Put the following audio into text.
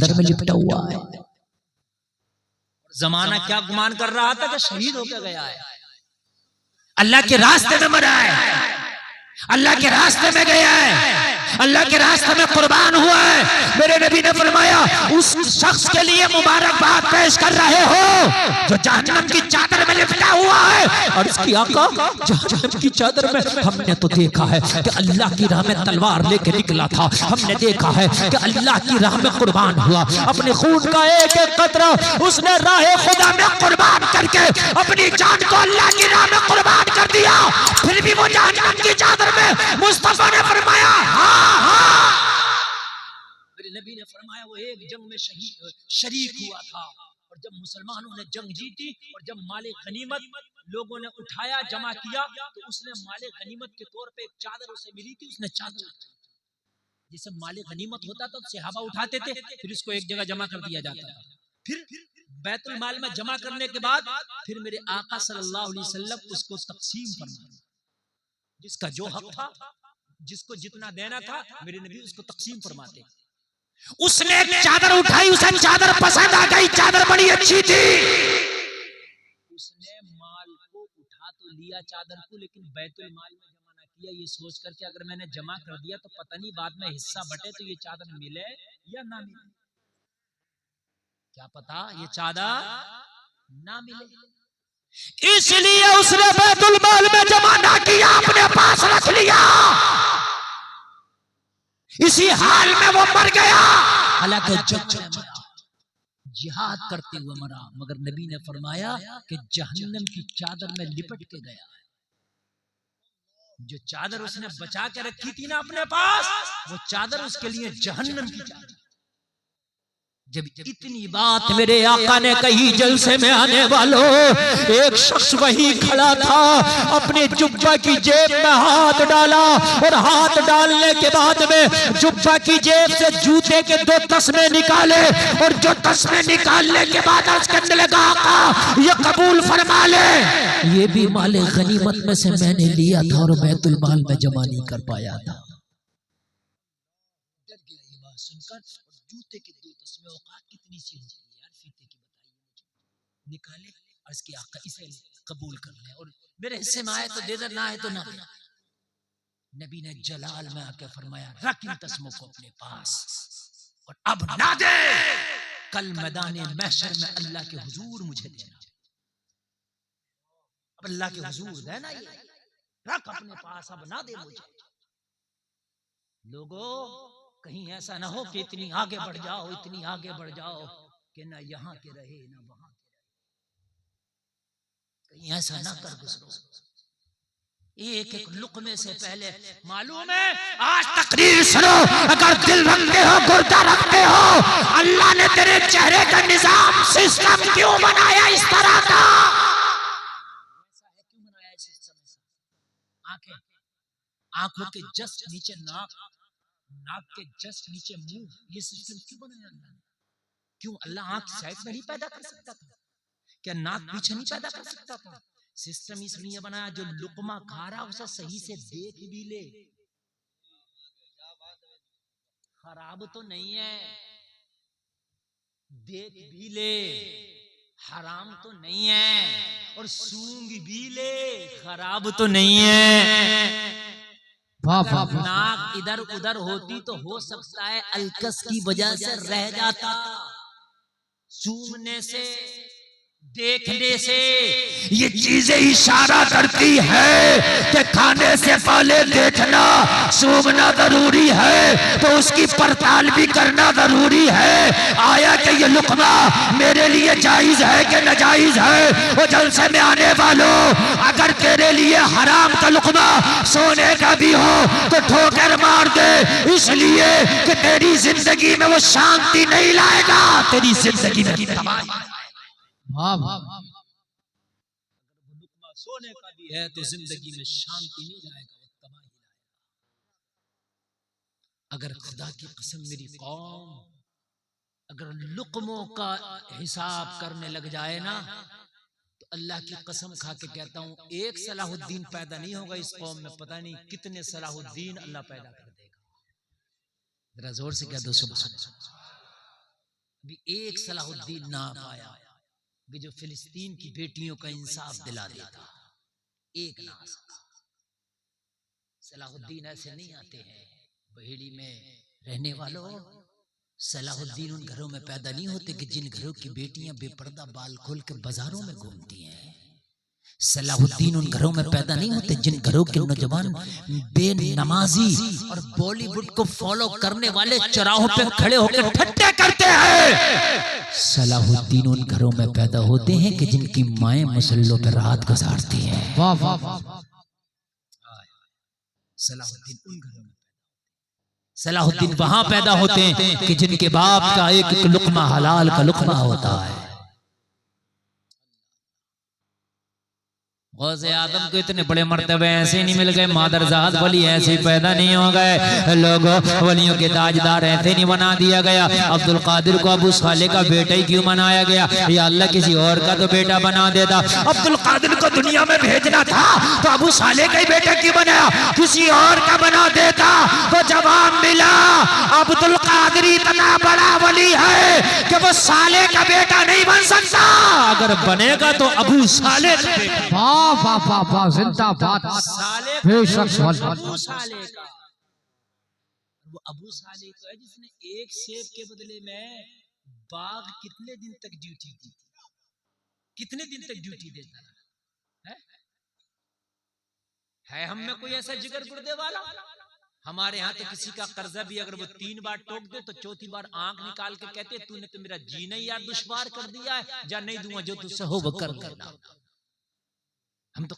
चादर में लिपटा हुआ है। जमाना क्या गुमान कर रहा था कि शहीद होकर गया है, अल्लाह के रास्ते में मरा है, अल्लाह के रास्ते में गया है, अल्लाह के रास्ते में कुर्बान हुआ है। मेरे नबी ने फरमाया उस शख्स के लिए मुबारकबाद पेश कर रहे हो जो जहन्नम की चादर में लिपटा हुआ है। और इसकी आका जहन्नम की चादर में, हमने तो देखा है कि अल्लाह की राह में तलवार लेके निकला था, हमने देखा है कि अल्लाह की राह में कुर्बान हुआ, अपने खून का एक एक कतरा उसने राह खुदा में कुर्बान करके अपनी जान को अल्लाह की राह में कुर्बान कर दिया। फिर भी वो जहन्नम की चादर में, मुस्तफा ने फरमाया हाँ हाँ। मेरे नबी ने फरमाया वो एक जंग में शरीक हुआ था, और जब मुसलमानों ने जंग जीती और जब माले गनीमत लोगों ने उठाया जमा किया, तो उसने माले गनीमत के तौर पे एक चादर उसे मिली थी, उसने चादर उठाई। जैसे माले गनीमत होता था तो सहाबा उठाते थे, फिर इसको एक जगह जमा कर दिया जाता था, फिर बैतुल माल में जमा करने के बाद फिर मेरे आका सल्लल्लाहु अलैहि वसल्लम उसको तकसीम फरमाए, जिसका जो हक था, जिसको जितना देना था, मेरे नबी उसको तकसीम फरमाते। उसने एक चादर उठाई, उसे चादर पसंद आ गई, चादर बड़ी अच्छी थी। उसने माल को उठा तो लिया चादर को, लेकिन बैतुल माल में जमा ना किया, ये सोच करके अगर मैंने जमा कर दिया तो पता नहीं बाद में हिस्सा बटे तो ये चादर मिले या ना मिले, क्या पता ये चादर ना मिले। इसलिए उसने बैतुल माल में जमा ना किया, अपने पास रख लिया। इसी हाल में वो मर गया, हालांकि जिहाद करते हुए मरा, मगर नबी ने फरमाया कि जहन्नम की चादर में लिपट के गया। जो चादर उसने बचा के रखी थी ना अपने पास, वो चादर उसके लिए जहन्नम की चादर। जब इतनी बात मेरे आका ने कही, जलसे में आने वालों, एक शख्स वहीं खड़ा था, अपने जुब्बा की जेब में हाथ डाला, और हाथ डालने के बाद में जुब्बा की जेब से जूते के 2 तस्मे निकाले, और जो तस्मे निकालने के बाद अर्ज करने लगा आका ये कबूल फरमा ले, ये भी माले गनीमत में से मैंने लिया था और बैतुल माल में जमा नहीं कर पाया था। डर गया ये बात सुनकर, जूते के 2 तस्मे औकात कितनी सी होती है यार, फीते की बताइए मुझे। निकाले और इसकी आका इसे कबूल कर ले, और मेरे हिस्से में आए तो दे दे, ना आए तो ना दे। नबी ने जलाल में आके फरमाया रख इन तस्मों को अपने पास, और अब ना दे, कल मैदान महशर में अल्लाह के हुजूर मुझे देना। अब अल्लाह के हुजूर देना, ये रख अपने पास, अब ना दे मुझे। लोगों कहीं ऐसा ना हो कि इतनी आगे बढ़ जाओ, इतनी आगे बढ़ जाओ कि ना यहाँ के रहे ना वहां के रहे, कहीं ऐसा ना कर गुजरो। एक एक लुकमे से पहले मालूम है, आज तकरीर सुनो, अगर दिल रखते हो, गुर्दा रखते हो, अल्लाह ने तेरे चेहरे का निजाम सिस्टम क्यों बनाया इस तरह का? ऐसा है क्यों बनाया सिस्टम ऐसा? आंखों के जस्ट नीचे नाक, नाक के जस्ट नीचे मुंह, ये सिस्टम क्यों बनाया अल्लाह ने? क्यों अल्लाह आंख साइड में नहीं पैदा कर सकता था? क्या नाक पीछे नहीं पैदा कर सकता था? सिस्टम इसलिए बनाया जो लुकमा खा रहा उसे सही से देख भी ले, खराब तो नहीं है, देख भी ले, हराम तो नहीं है, और सूंघ भी ले, खराब तो नहीं है। नाक इधर उधर होती तो हो सकता है अलकस की वजह से रह जाता, सूंघने से, देखने से, ये चीजें इशारा करती है कि खाने से पहले देखना सूंघना जरूरी है, तो उसकी पड़ताल भी करना जरूरी है। आया कि ये लुकमा मेरे लिए जायज है कि नाजायज है। वो जलसे में आने वालों, अगर तेरे लिए हराम का लुकमा सोने का भी हो तो ठोकर मार दे, इसलिए कि तेरी जिंदगी में वो शांति नहीं लाएगा, तेरी जिंदगी में तबाही। लुकमा सोने का भी है तो जिंदगी में शांति नहीं लाएगा, वो तबाही लाएगा। अगर खुदा की कसम मेरी कौम अगर लुकमों का हिसाब करने लग जाए ना, तो अल्लाह की कसम खा के कहता हूं, एक सलाहुद्दीन पैदा नहीं होगा इस कौम में, पता नहीं कितने सलाहुद्दीन अल्लाह पैदा कर देगा। जरा जोर से कह दो सुभान अल्लाह। भी एक सलाहुद्दीन ना पाया भी जो फिलिस्तीन की बेटियों का इंसाफ दिला देता, एक ना आ सका। सलाहुद्दीन ऐसे नहीं आते हैं। बहेड़ी में रहने वालों, सलाहुद्दीन उन घरों में पैदा नहीं होते कि जिन घरों की बेटियां बेपर्दा बाल खोल के बाजारों में घूमती हैं। सलाहुद्दीन उन घरों में पैदा नहीं होते जिन घरों के नौजवान बेनमाजी और बॉलीवुड को फॉलो करने वाले चौराहों पे खड़े होकर ठट्टे करते हैं। सलाहुद्दीन उन घरों में पैदा होते हैं कि जिनकी माएं मुसल्लों पर रात गुजारती हैं। वाह वाह वाह। सलाहुद्दीन उन घरों में, सलाहुद्दीन वहां पैदा होते हैं कि जिनके बाप का एक एक लुक्मा हलाल का लुक्मा होता है। गौसे आदम को इतने बड़े मर्तबे ऐसे नहीं मिल गए, मादरजात वली ऐसे पैदा नहीं हो गए। लोगों वलियों के ताजदार ऐसे नहीं बना दिया गया। अब्दुल कादिर को अबू साले का बेटा ही क्यों बनाया गया? या अल्लाह किसी और का तो बेटा बना देता। अब्दुल कादिर को दुनिया में भेजना था तो अबू साले का ही बेटा क्यों बनाया? किसी और का बना देता तो जवाब मिला अब्दुल कादिर इतना बड़ा वली है कि वो साले का बेटा नहीं बन सकता। अगर बनेगा तो अबू साले का बेटा। जिंदाबाद। साले बेशक अबू साले का, वो अबू साले का है जिसने एक सेब के बदले में बाघ कितने दिन तक ड्यूटी की थी, कितने दिन तक ड्यूटी देता है हम में कोई ऐसा जिगर गुर्दे वाला? हमारे यहाँ तो किसी का कर्जा भी अगर वो 3 बार टोक दे तो चौथी बार आंख निकाल के कहते तूने तो मेरा जीना ही यार दुश्वार कर दिया है, जा नहीं दूंगा जो तुझसे हो वो कर देना।